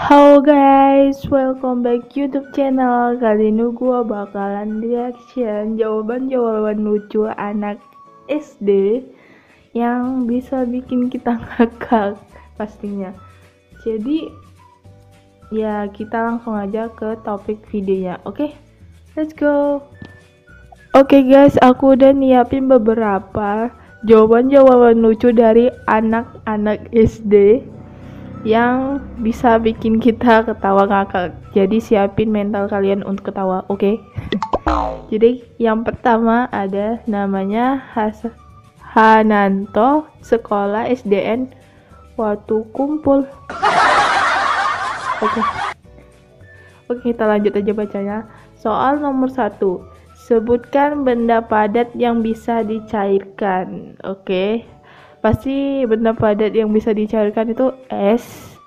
Halo guys, welcome back YouTube channel. Kali ini gua bakalan reaction jawaban-jawaban lucu anak SD yang bisa bikin kita ngakak pastinya. Jadi ya kita langsung aja ke topik videonya. Oke, let's go. Oke guys, aku udah nyiapin beberapa jawaban-jawaban lucu dari anak-anak SD yang bisa bikin kita ketawa ngakak. Jadi siapin mental kalian untuk ketawa, oke? Jadi yang pertama ada namanya Hananto, sekolah SDN Watu Kumpul. Oke. Oke, kita lanjut aja bacanya. Soal nomor 1. Sebutkan benda padat yang bisa dicairkan. Oke. Pasti benda padat yang bisa dicairkan itu es.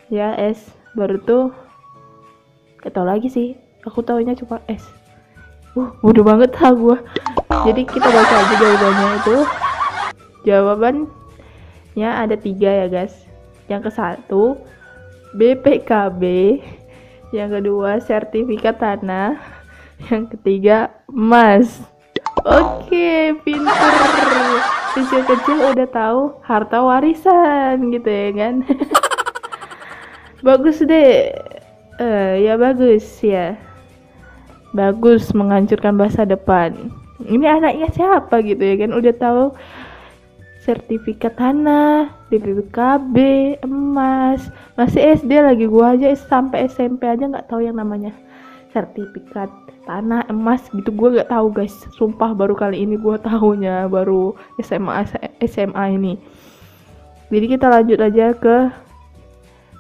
Ya, es. Baru tuh gak tau lagi sih. Aku taunya cuma es. Bodoh banget lah gua. Jadi kita baca aja jawabannya itu. Jawabannya ada 3 ya guys. Yang ke-1 BPKB, yang kedua sertifikat tanah, yang ketiga emas. Oke, pinter. Kecil-kecil udah tahu harta warisan gitu ya kan. Bagus deh. Ya bagus ya. Bagus menghancurkan masa depan. Ini anaknya siapa gitu ya kan, udah tahu sertifikat tanah, BPKB, emas. Masih SD lagi, gua aja sampai SMP aja nggak tahu yang namanya sertifikat tanah, emas gitu. Gue nggak tahu guys, sumpah baru kali ini gue tahunya, baru SMA ini. Jadi kita lanjut aja ke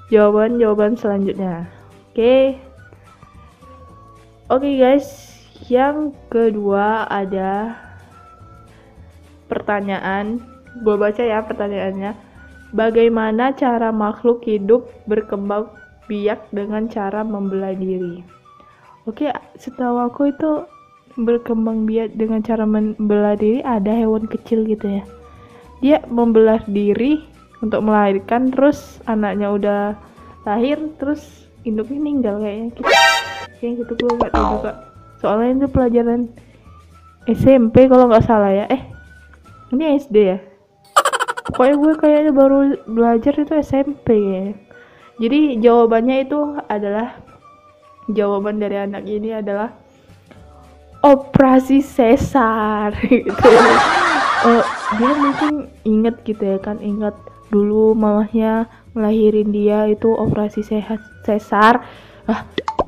jawaban selanjutnya. Oke guys, yang kedua ada pertanyaan. Gue baca ya pertanyaannya. Bagaimana cara makhluk hidup berkembang biak dengan cara membelah diri? Oke, setahu aku itu berkembang biak dengan cara membelah diri ada hewan kecil gitu ya. Dia membelah diri untuk melahirkan, terus anaknya udah lahir, terus induknya meninggal kayaknya gitu. Kayak gitu, gue nggak tahu juga. Soalnya itu pelajaran SMP kalau nggak salah ya. Ini SD ya. Pokoknya gue kayaknya baru belajar itu SMP ya. Jadi jawabannya itu adalah, jawaban dari anak ini adalah operasi sesar gitu. Dia mungkin inget gitu ya kan, ingat dulu mamahnya ngelahirin dia itu operasi sesar.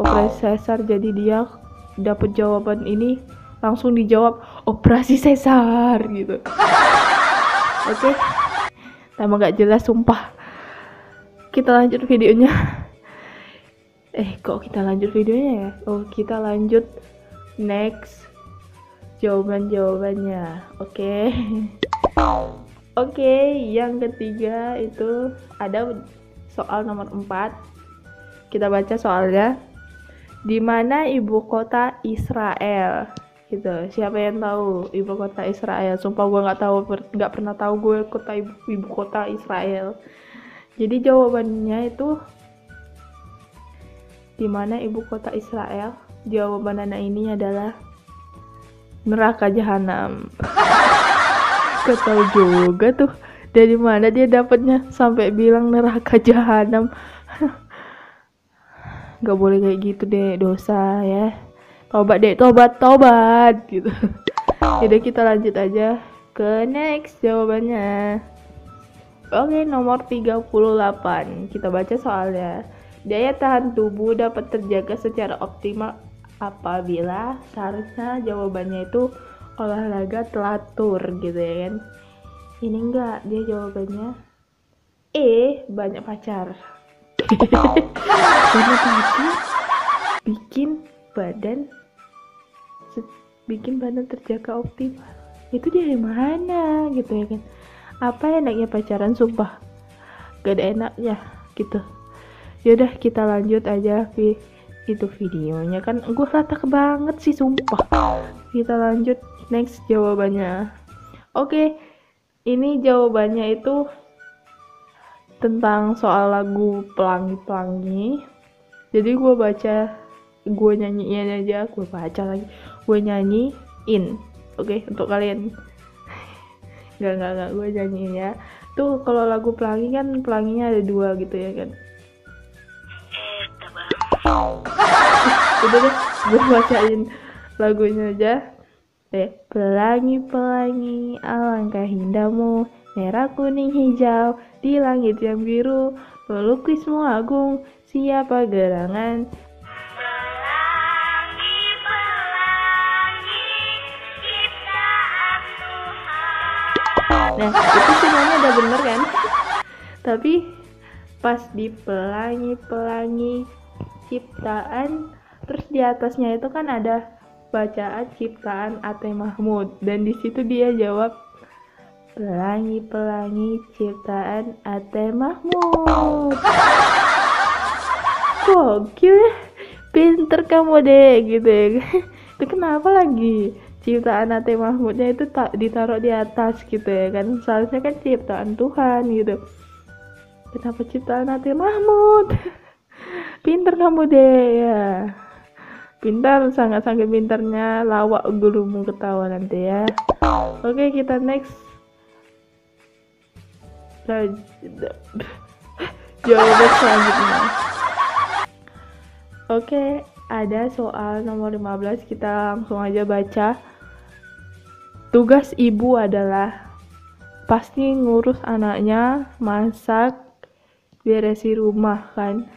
Operasi sesar, jadi dia dapet jawaban ini langsung dijawab operasi sesar gitu. Oke. Tambah gak jelas sumpah. Kita lanjut videonya. Kok kita lanjut videonya ya? Kita lanjut next jawabannya. Oke, yang ketiga itu ada soal nomor 4. Kita baca soalnya. Di mana ibu kota Israel? Gitu. Siapa yang tahu ibu kota Israel? Sumpah gue nggak pernah tahu gue ibu kota Israel. Jadi jawabannya itu di mana ibu kota Israel? Jawaban anak ini adalah neraka jahanam. Gak tahu juga tuh dari mana dia dapatnya sampai bilang neraka jahanam. Gak boleh kayak gitu deh, dosa ya. Tobat deh, tobat gitu. Jadi kita lanjut aja ke next jawabannya. Oke, nomor 38. Kita baca soalnya. Daya tahan tubuh dapat terjaga secara optimal apabila, seharusnya jawabannya itu olahraga teratur gitu ya kan. Ini enggak, dia jawabannya banyak pacar. Banyak pacar bikin badan terjaga optimal. Itu dari mana gitu ya kan. Apa enaknya pacaran, sumpah gak ada enaknya gitu. Yaudah kita lanjut aja itu videonya kan gue ratak banget sih sumpah. Kita lanjut next jawabannya. Oke, ini jawabannya itu tentang soal lagu Pelangi-Pelangi. Jadi gue nyanyiin aja, gue baca lagi, gue nyanyiin. Oke, untuk kalian. Enggak, gue nyanyiin ya. Tuh kalau lagu Pelangi kan pelanginya ada 2 gitu ya kan. Udah deh, gue bacain lagunya aja. Pelangi-pelangi, alangkah indahmu, merah kuning hijau di langit yang biru, pelukismu agung, siapa gerangan. Nah, itu semuanya udah bener kan? Tapi pas di pelangi-pelangi ciptaan, terus di atasnya itu kan ada bacaan ciptaan Ate Mahmud, dan di situ dia jawab pelangi-pelangi ciptaan Ate Mahmud. Gokil ya, pinter kamu deh gitu ya. Itu kenapa lagi ciptaan Ate Mahmudnya itu ditaruh di atas gitu ya kan, seharusnya kan ciptaan Tuhan gitu. Kenapa ciptaan Ate Mahmud? Pinter kamu deh ya. Pintar, sangat-sangat pintarnya, lawak gurumu ketawa nanti ya. Oke, kita next. Jawaban selanjutnya. Oke, ada soal nomor 15, kita langsung aja baca. Tugas ibu adalah pasti ngurus anaknya, masak, beresin rumah kan.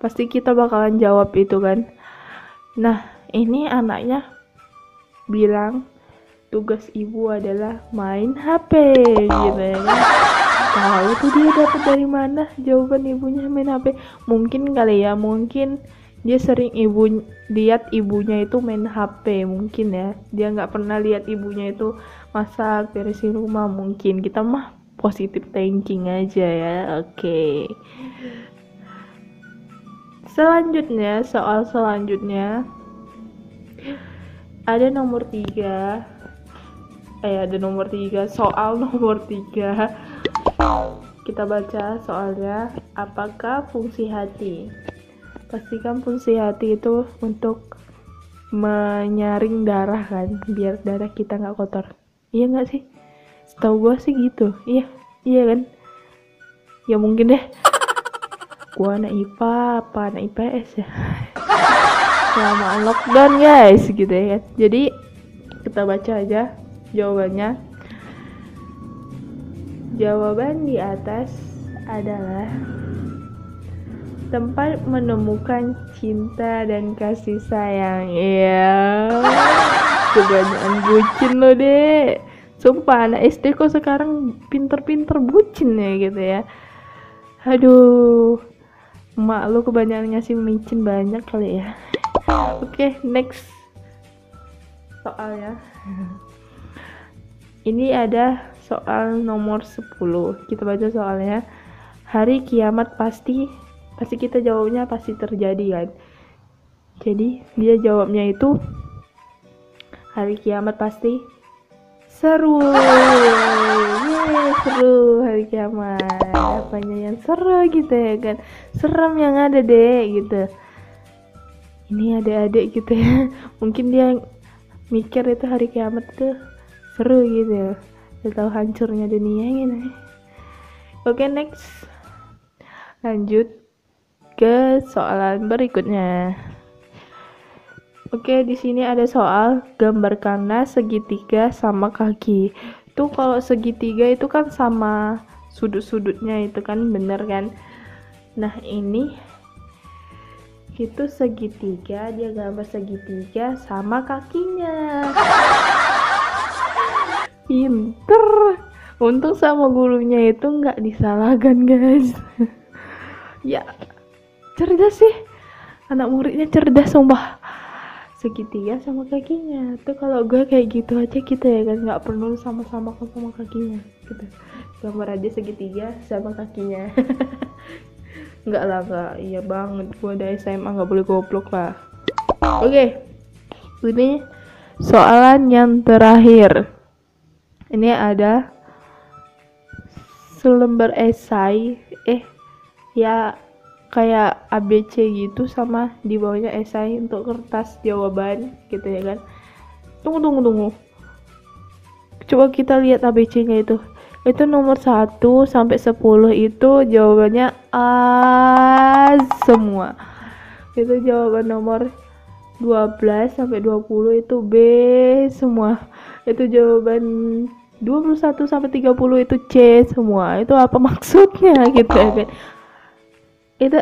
Pasti kita bakalan jawab itu kan. Nah, ini anaknya bilang tugas ibu adalah main HP gitu ya kan. Tahu tuh dia dapat dari mana jawaban ibunya main HP? Mungkin kali ya, mungkin dia sering lihat ibunya itu main HP mungkin ya. Dia nggak pernah lihat ibunya itu masak, beresin rumah mungkin. Kita mah positive thinking aja ya. Oke. Selanjutnya, soal selanjutnya ada nomor 3. Soal nomor 3. Kita baca soalnya. Apakah fungsi hati? Pastikan fungsi hati itu untuk menyaring darah kan, biar darah kita nggak kotor. Iya nggak sih? Setahu gue sih gitu. Iya kan? Ya mungkin deh. Gua anak IPA apa anak IPS ya. Selama lockdown guys gitu ya. Jadi kita baca aja jawabannya. Jawaban di atas adalah tempat menemukan cinta dan kasih sayang. Iya. Kebanyakan bucin lo deh. Sumpah anak SD kok sekarang pinter-pinter bucin ya gitu ya. Aduh. Emak lu kebanyakan ngasih micin banyak kali ya. Oke, next soalnya. Ini ada soal nomor 10. Kita baca soalnya. Hari kiamat pasti kita jawabnya pasti terjadi kan. Jadi dia jawabnya itu hari kiamat pasti seru. Seru hari kiamat. Apanya yang seru gitu ya kan. Serem yang ada deh gitu. Ini adik-adik gitu ya. Mungkin dia mikir itu hari kiamat tuh seru gitu. Dia tahu hancurnya dunia gitu. Oke, next. Lanjut ke soalan berikutnya. Oke, di sini ada soal gambarkanlah segitiga sama kaki. Tuh kalau segitiga itu kan sama sudut-sudutnya itu kan, bener kan? Nah, ini itu segitiga, dia gambar segitiga sama kakinya. Pinter. Untung sama gurunya itu nggak disalahkan guys. Ya, cerdas sih. Anak muridnya cerdas sumpah. Segitiga sama kakinya. Tuh kalau gue kayak gitu aja kita ya kan, nggak perlu sama-sama sama kakinya gitu. Gambar aja segitiga sama kakinya. Nggak lah, nggak. Iya banget, gue dari SMA nggak boleh goblok lah. Oke. Ini soalan yang terakhir. Ini ada selembar esai ya kayak ABC gitu, sama di bawahnya esai untuk kertas jawaban gitu ya kan. Tunggu, coba kita lihat ABC-nya itu nomor 1 sampai 10 itu jawabannya A semua. Itu jawaban nomor 12 sampai 20 itu B semua. Itu jawaban 21 sampai 30 itu C semua. Itu apa maksudnya gitu ya kan. Itu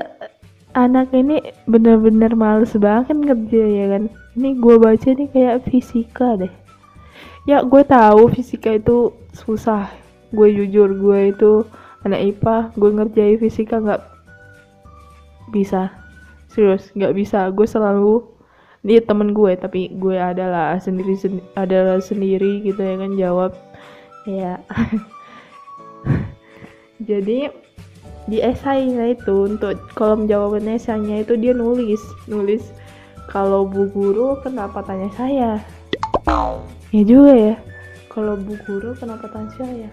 anak ini bener-bener males banget kerja ya kan. Ini gue baca nih kayak fisika deh. Ya gue tahu fisika itu susah. Gue jujur, gue itu anak IPA, gue ngerjain fisika nggak bisa. Serius, nggak bisa. Gue selalu, dia temen gue, tapi gue adalah sendiri gitu ya kan, jawab ya. Jadi di esainya itu, untuk kolom jawaban esainya itu dia nulis kalau Bu Guru kenapa tanya saya. Ya juga ya, kalau Bu Guru kenapa tanya saya,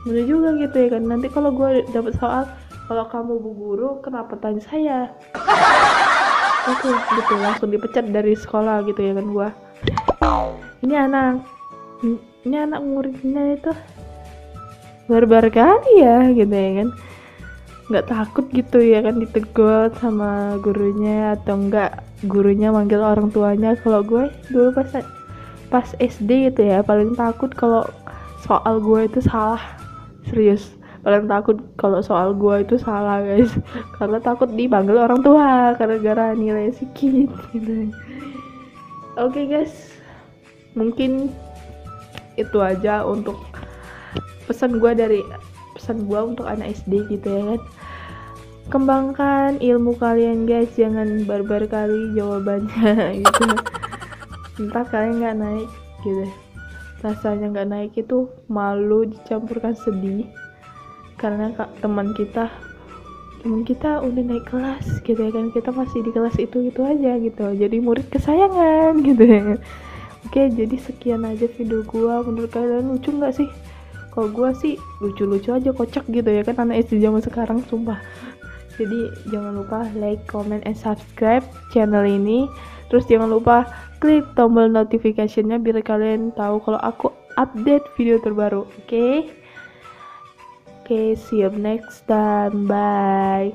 bener juga gitu ya kan. Nanti kalau gue dapet soal, kalau kamu Bu Guru kenapa tanya saya, oke gitu, langsung dipecat dari sekolah gitu ya kan. Gua ini anak muridnya itu barbar kali ya gitu ya kan, nggak takut gitu ya kan ditegur sama gurunya, atau enggak gurunya manggil orang tuanya. Kalau gue dulu pas SD gitu ya, paling takut kalau soal gue itu salah. Serius, paling takut kalau soal gue itu salah guys, karena takut dipanggil orang tua gara-gara nilai sedikit gitu. Oke guys, mungkin itu aja untuk pesan gue untuk anak SD gitu ya kan. Kembangkan ilmu kalian guys, jangan barbar kali jawabannya gitu. Entah kalian nggak naik gitu, rasanya nggak naik itu malu dicampurkan sedih, karena teman kita udah naik kelas gitu ya kan, kita masih di kelas itu aja gitu, jadi murid kesayangan gitu ya. Oke, jadi sekian aja video gua. Menurut kalian lucu nggak sih? Kalau gua sih lucu-lucu aja, kocak gitu ya kan, anak SD zaman sekarang sumpah. Jadi jangan lupa like, comment, and subscribe channel ini. Terus jangan lupa klik tombol notification-nya biar kalian tahu kalau aku update video terbaru. Oke, see you next time. Bye.